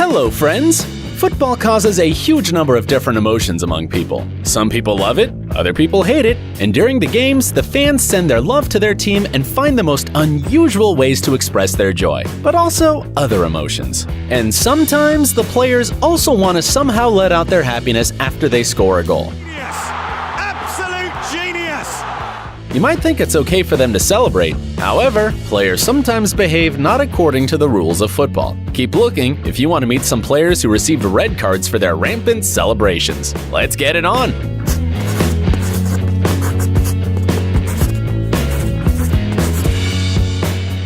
Hello, friends! Football causes a huge number of different emotions among people. Some people love it, other people hate it, and during the games, the fans send their love to their team and find the most unusual ways to express their joy, but also other emotions. And sometimes the players also want to somehow let out their happiness after they score a goal. Genius! Absolute genius! You might think it's okay for them to celebrate. However, players sometimes behave not according to the rules of football. Keep looking if you want to meet some players who received red cards for their rampant celebrations. Let's get it on!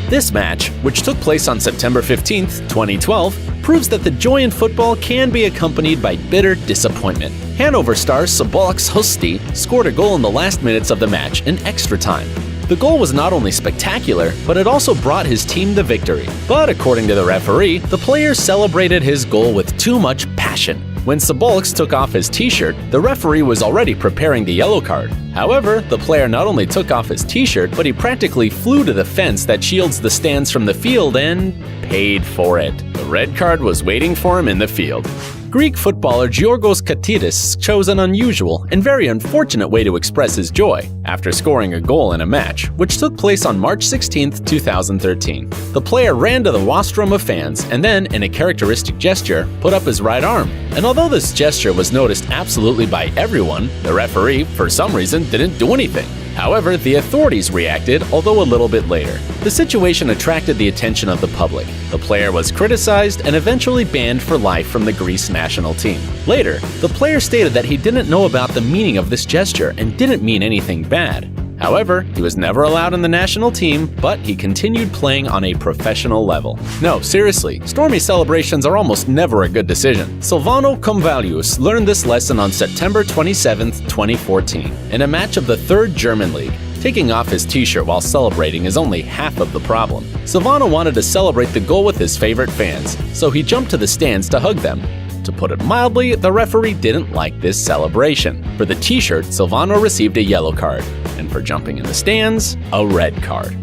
This match, which took place on September 15th, 2012, proves that the joy in football can be accompanied by bitter disappointment. Hanover star Szabolcs Huszti scored a goal in the last minutes of the match in extra time. The goal was not only spectacular, but it also brought his team the victory. But according to the referee, the player celebrated his goal with too much passion. When Szabolcs took off his t-shirt, the referee was already preparing the yellow card. However, the player not only took off his t-shirt, but he practically flew to the fence that shields the stands from the field and paid for it. The red card was waiting for him in the field. Greek footballer Giorgos Katidis chose an unusual and very unfortunate way to express his joy after scoring a goal in a match, which took place on March 16, 2013. The player ran to the rostrum of fans and then, in a characteristic gesture, put up his right arm. And although this gesture was noticed absolutely by everyone, the referee, for some reason, didn't do anything. However, the authorities reacted, although a little bit later. The situation attracted the attention of the public. The player was criticized and eventually banned for life from the Greece national team. Later, the player stated that he didn't know about the meaning of this gesture and didn't mean anything bad. However, he was never allowed in the national team, but he continued playing on a professional level. No, seriously, stormy celebrations are almost never a good decision. Silvano Comvalius learned this lesson on September 27, 2014, in a match of the 3rd German League. Taking off his t-shirt while celebrating is only half of the problem. Silvano wanted to celebrate the goal with his favorite fans, so he jumped to the stands to hug them. To put it mildly, the referee didn't like this celebration. For the t-shirt, Silvano received a yellow card, and for jumping in the stands, a red card.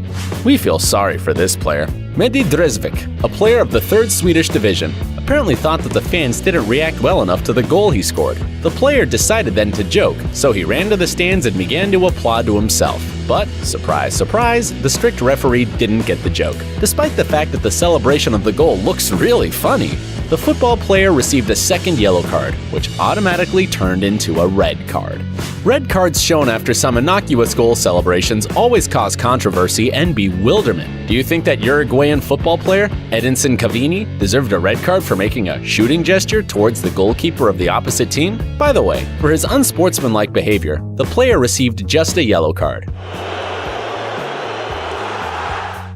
We feel sorry for this player. Mehdi Dresvik, a player of the 3rd Swedish division, apparently thought that the fans didn't react well enough to the goal he scored. The player decided then to joke, so he ran to the stands and began to applaud to himself. But, surprise, surprise, the strict referee didn't get the joke. Despite the fact that the celebration of the goal looks really funny, the football player received a second yellow card, which automatically turned into a red card. Red cards shown after some innocuous goal celebrations always cause controversy and bewilderment. Do you think that Uruguayan football player, Edinson Cavani, deserved a red card for making a shooting gesture towards the goalkeeper of the opposite team? By the way, for his unsportsmanlike behavior, the player received just a yellow card.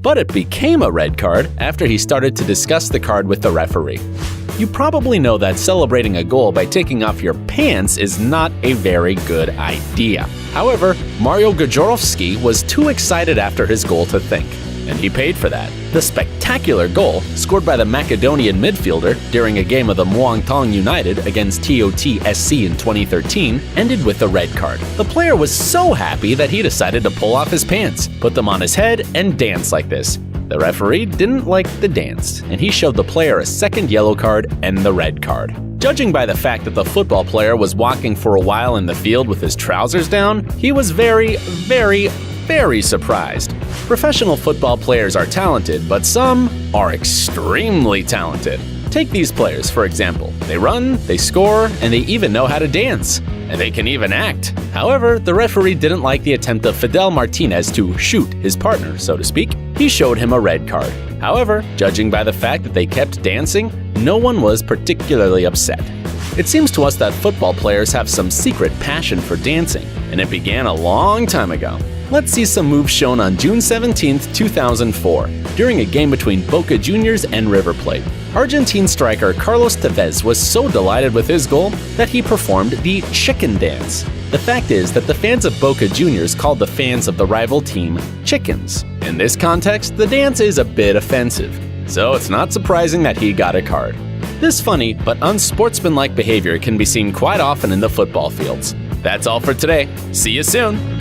But it became a red card after he started to discuss the card with the referee. You probably know that celebrating a goal by taking off your pants is not a very good idea. However, Mario Gajorowski was too excited after his goal to think, and he paid for that. The spectacular goal, scored by the Macedonian midfielder during a game of the Muangthong United against TOT-SC in 2013, ended with a red card. The player was so happy that he decided to pull off his pants, put them on his head, and dance like this. The referee didn't like the dance, and he showed the player a second yellow card and the red card. Judging by the fact that the football player was walking for a while in the field with his trousers down, he was very surprised. Professional football players are talented, but some are extremely talented. Take these players, for example. They run, they score, and they even know how to dance. And they can even act. However, the referee didn't like the attempt of Fidel Martinez to shoot his partner, so to speak. He showed him a red card. However, judging by the fact that they kept dancing, no one was particularly upset. It seems to us that football players have some secret passion for dancing, and it began a long time ago. Let's see some moves shown on June 17, 2004, during a game between Boca Juniors and River Plate. Argentine striker Carlos Tevez was so delighted with his goal that he performed the chicken dance. The fact is that the fans of Boca Juniors called the fans of the rival team chickens. In this context, the dance is a bit offensive, so it's not surprising that he got a card. This funny but unsportsmanlike behavior can be seen quite often in the football fields. That's all for today. See you soon!